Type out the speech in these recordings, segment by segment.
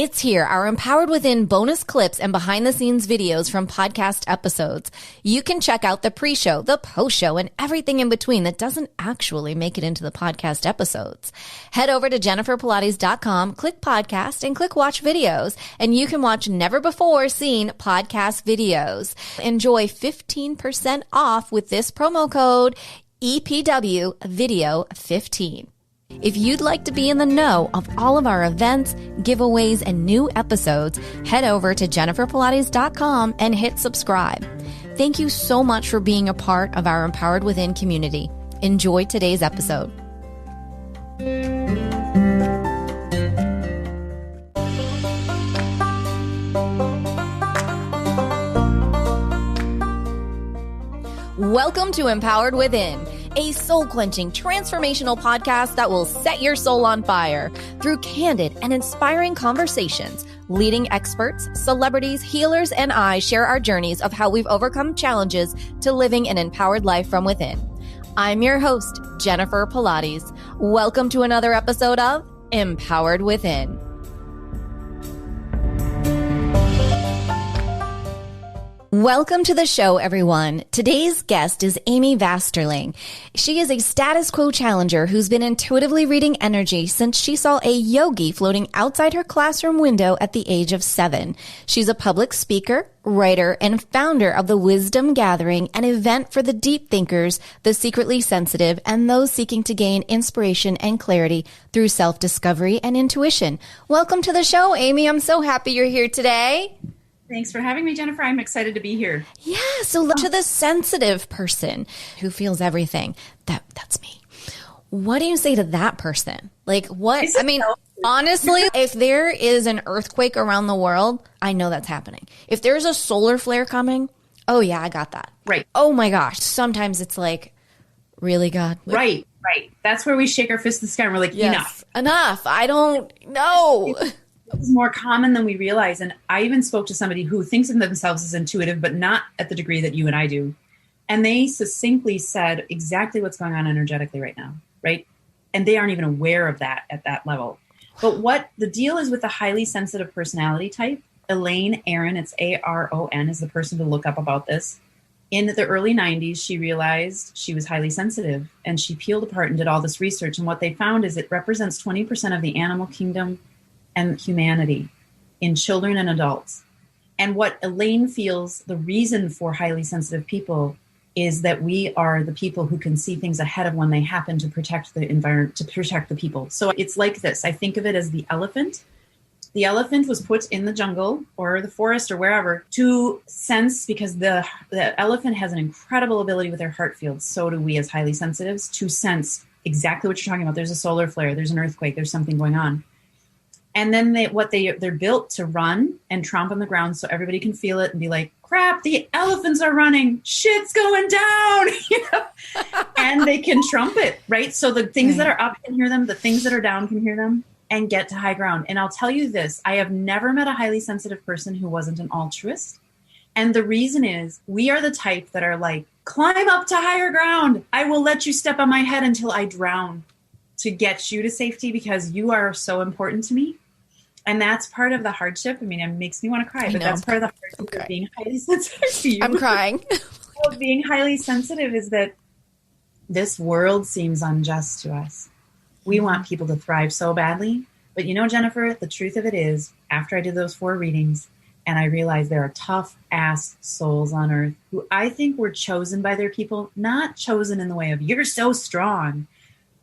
It's here, our Empowered Within bonus clips and behind-the-scenes videos from podcast episodes. You can check out the pre-show, the post-show, and everything in between that doesn't actually make it into the podcast episodes. Head over to jenniferpilates.com, click podcast, and click watch videos, and you can watch never-before-seen podcast videos. Enjoy 15% off with this promo code EPWVideo15. If you'd like to be in the know of all of our events, giveaways, and new episodes, head over to jenniferpilates.com and hit subscribe. Thank you so much for being a part of our Empowered Within community. Enjoy today's episode. Welcome to Empowered Within, a soul-quenching, transformational podcast that will set your soul on fire. Through candid and inspiring conversations, leading experts, celebrities, healers, and I share our journeys of how we've overcome challenges to living an empowered life from within. I'm your host, Jennifer Pilates. Welcome to another episode of Empowered Within. Welcome to the show, everyone. Today's guest is Amy Vasterling. She is a status quo challenger who's been intuitively reading energy since she saw a yogi floating outside her classroom window at the age of 7. She's a public speaker, writer, and founder of the Wisdom Gathering, an event for the deep thinkers, the secretly sensitive, and those seeking to gain inspiration and clarity through self-discovery and intuition. Welcome to the show, Amy. I'm so happy you're here today. Thanks for having me, Jennifer. I'm excited to be here. Yeah. So to the sensitive person who feels everything, that's me. What do you say to that person? Like what? I mean, honestly, if there is an earthquake around the world, I know that's happening. If there's a solar flare coming, oh yeah, I got that. Right. Oh my gosh. Sometimes it's like, really, God? Right. That's where we shake our fist in the sky and we're like, yes, enough. I don't know. It's more common than we realize. And I even spoke to somebody who thinks of themselves as intuitive, but not at the degree that you and I do. And they succinctly said exactly what's going on energetically right now, right? And they aren't even aware of that at that level. But what the deal is with the highly sensitive personality type, Elaine Aron, it's Aron, is the person to look up about this. In the early 90s, she realized she was highly sensitive, and she peeled apart and did all this research. And what they found is it represents 20% of the animal kingdom and humanity in children and adults. And what Elaine feels the reason for highly sensitive people is that we are the people who can see things ahead of when they happen to protect the environment, to protect the people. So it's like this. I think of it as the elephant. The elephant was put in the jungle or the forest or wherever to sense, because the elephant has an incredible ability with their heart field. So do we as highly sensitives, to sense exactly what you're talking about. There's a solar flare, there's an earthquake, there's something going on. And then they're built to run and tromp on the ground so everybody can feel it and be like, crap, the elephants are running, shit's going down, and they can trumpet, right? So the things that are up can hear them, the things that are down can hear them and get to high ground. And I'll tell you this, I have never met a highly sensitive person who wasn't an altruist. And the reason is we are the type that are like, climb up to higher ground. I will let you step on my head until I drown to get you to safety because you are so important to me. And that's part of the hardship. I mean, it makes me want to cry, but that's part of the hardship of being highly sensitive to you. I'm crying. Being highly sensitive is that this world seems unjust to us. We want people to thrive so badly. But you know, Jennifer, the truth of it is, after I did those 4 readings, and I realized there are tough-ass souls on earth who I think were chosen by their people, not chosen in the way of, you're so strong.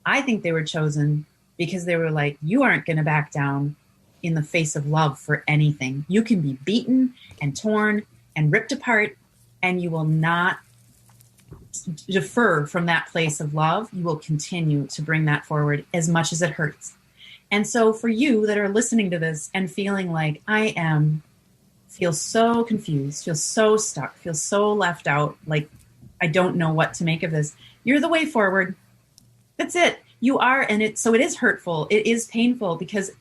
I think they were chosen because they were like, you aren't going to back down in the face of love for anything. You can be beaten and torn and ripped apart, and you will not defer from that place of love. You will continue to bring that forward as much as it hurts. And so for you that are listening to this and feeling like feel so confused, feel so stuck, feel so left out, like I don't know what to make of this, you're the way forward. That's it. You are. And it is hurtful. It is painful because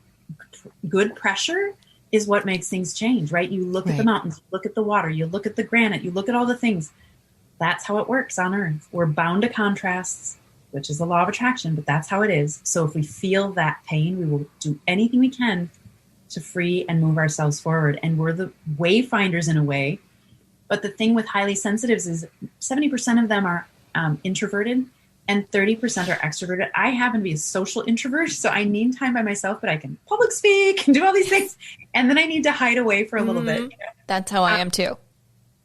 good pressure is what makes things change, right? You look at the mountains, you look at the water, you look at the granite, you look at all the things. That's how it works on earth. We're bound to contrasts, which is the law of attraction, but that's how it is. So if we feel that pain, we will do anything we can to free and move ourselves forward. And we're the wayfinders in a way. But the thing with highly sensitives is 70% of them are introverted and 30% are extroverted. I happen to be a social introvert, so I need time by myself, but I can public speak and do all these things. And then I need to hide away for a little bit. That's how I am too.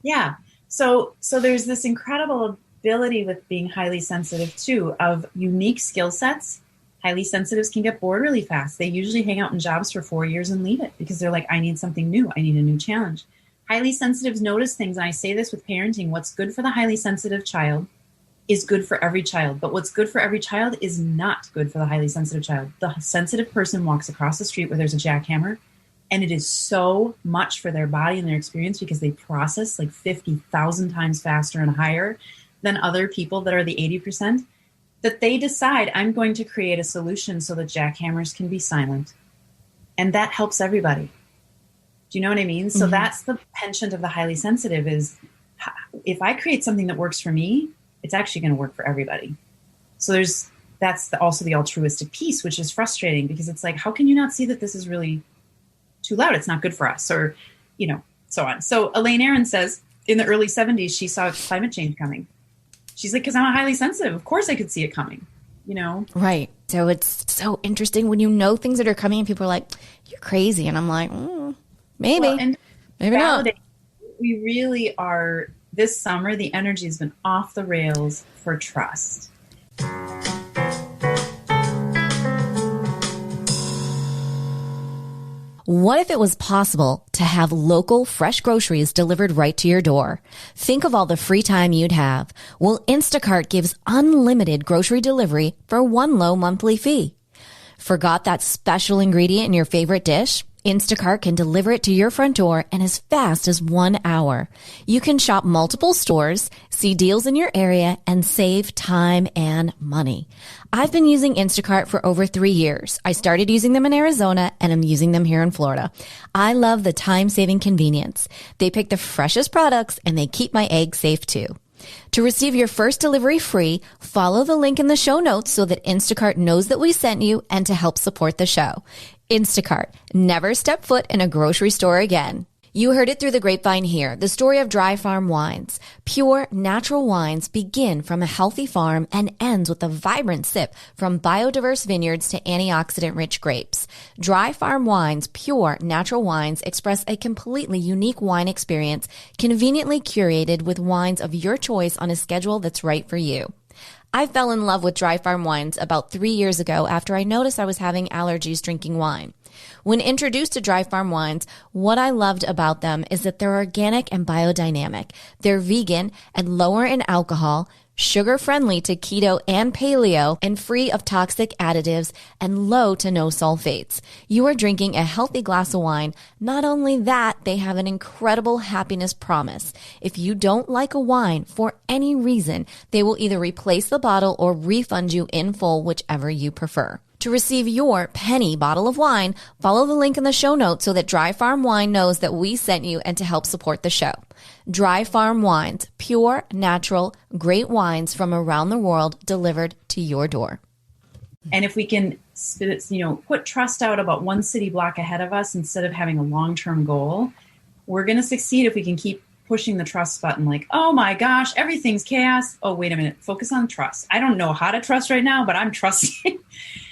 Yeah. So there's this incredible ability with being highly sensitive too, of unique skill sets. Highly sensitives can get bored really fast. They usually hang out in jobs for 4 years and leave it because they're like, I need something new. I need a new challenge. Highly sensitives notice things. And I say this with parenting. What's good for the highly sensitive child is good for every child. But what's good for every child is not good for the highly sensitive child. The sensitive person walks across the street where there's a jackhammer, and it is so much for their body and their experience because they process like 50,000 times faster and higher than other people that are the 80%, that they decide, I'm going to create a solution so that jackhammers can be silent. And that helps everybody. Do you know what I mean? So that's the penchant of the highly sensitive is, if I create something that works for me, it's actually going to work for everybody. So that's also the altruistic piece, which is frustrating because it's like, how can you not see that this is really too loud? It's not good for us, or, so on. So Elaine Aron says in the early 70s, she saw climate change coming. She's like, because I'm highly sensitive. Of course I could see it coming, Right. So it's so interesting when you know things that are coming and people are like, you're crazy. And I'm like, maybe, well, and maybe not. We really are. This summer, the energy has been off the rails for trust. What if it was possible to have local fresh groceries delivered right to your door? Think of all the free time you'd have. Well, Instacart gives unlimited grocery delivery for one low monthly fee. Forgot that special ingredient in your favorite dish? Instacart can deliver it to your front door in as fast as 1 hour. You can shop multiple stores, see deals in your area, and save time and money. I've been using Instacart for over 3 years. I started using them in Arizona, and I'm using them here in Florida. I love the time-saving convenience. They pick the freshest products, and they keep my eggs safe too. To receive your first delivery free, follow the link in the show notes so that Instacart knows that we sent you and to help support the show. Instacart. Never step foot in a grocery store again. You heard it through the grapevine here, the story of Dry Farm Wines. Pure, natural wines begin from a healthy farm and ends with a vibrant sip from biodiverse vineyards to antioxidant-rich grapes. Dry Farm Wines, pure, natural wines express a completely unique wine experience, conveniently curated with wines of your choice on a schedule that's right for you. I fell in love with Dry Farm Wines about 3 years ago after I noticed I was having allergies drinking wine. When introduced to Dry Farm Wines, what I loved about them is that they're organic and biodynamic. They're vegan and lower in alcohol, sugar-friendly to keto and paleo, and free of toxic additives and low to no sulfates. You are drinking a healthy glass of wine. Not only that, they have an incredible happiness promise. If you don't like a wine for any reason, they will either replace the bottle or refund you in full, whichever you prefer. To receive your penny bottle of wine, follow the link in the show notes so that Dry Farm Wine knows that we sent you and to help support the show. Dry Farm Wines, pure, natural, great wines from around the world delivered to your door. And if we can, put trust out about one city block ahead of us instead of having a long-term goal, we're going to succeed if we can keep pushing the trust button like, oh my gosh, everything's chaos. Oh, wait a minute. Focus on trust. I don't know how to trust right now, but I'm trusting.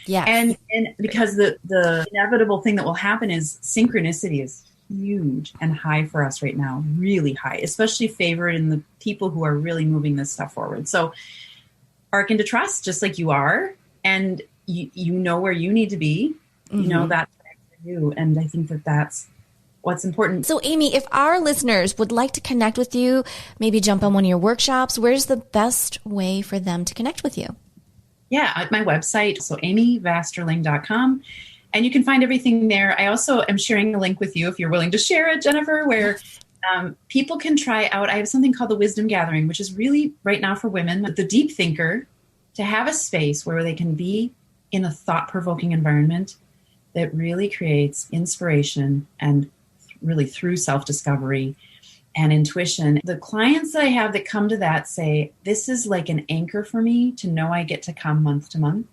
Yeah. And because the inevitable thing that will happen is synchronicity is huge and high for us right now, really high, especially favored in the people who are really moving this stuff forward. So arc into trust, just like you are, and you know where you need to be, you know that's for you. And I think that's what's important. So Amy, if our listeners would like to connect with you, maybe jump on one of your workshops, where's the best way for them to connect with you? Yeah, at my website, so amyvasterling.com. And you can find everything there. I also am sharing a link with you if you're willing to share it, Jennifer, where people can try out. I have something called the Wisdom Gathering, which is really right now for women, the deep thinker, to have a space where they can be in a thought-provoking environment that really creates inspiration and really through self-discovery and intuition. The clients that I have that come to that say, this is like an anchor for me to know I get to come month to month,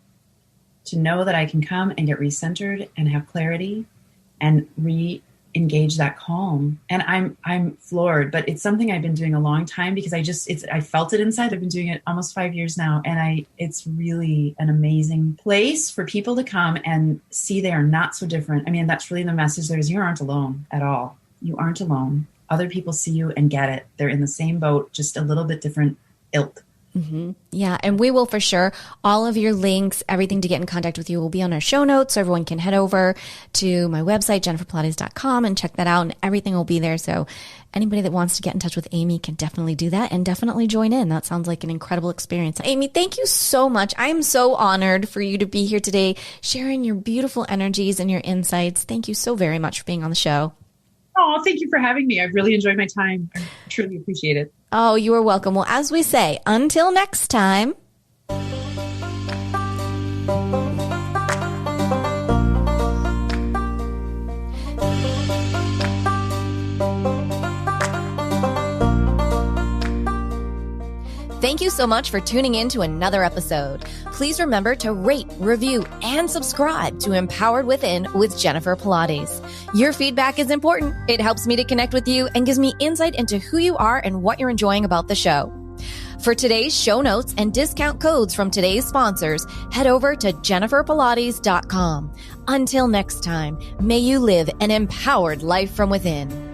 to know that I can come and get recentered and have clarity and re-engage that calm. And I'm floored, but it's something I've been doing a long time because I felt it inside. I've been doing it almost 5 years now. And it's really an amazing place for people to come and see they are not so different. I mean, that's really the message there is. You aren't alone at all. You aren't alone. Other people see you and get it. They're in the same boat, just a little bit different ilk. Mm-hmm. Yeah. And we will for sure, all of your links, everything to get in contact with you will be on our show notes. So everyone can head over to my website, jenniferpilates.com, and check that out, and everything will be there. So anybody that wants to get in touch with Amy can definitely do that and definitely join in. That sounds like an incredible experience. Amy, thank you so much. I am so honored for you to be here today, sharing your beautiful energies and your insights. Thank you so very much for being on the show. Oh, thank you for having me. I've really enjoyed my time. I truly appreciate it. Oh, you are welcome. Well, as we say, until next time. Thank you so much for tuning in to another episode. Please remember to rate, review, and subscribe to Empowered Within with Jennifer Pilates. Your feedback is important. It helps me to connect with you and gives me insight into who you are and what you're enjoying about the show. For today's show notes and discount codes from today's sponsors, head over to jenniferpilates.com. Until next time, may you live an empowered life from within.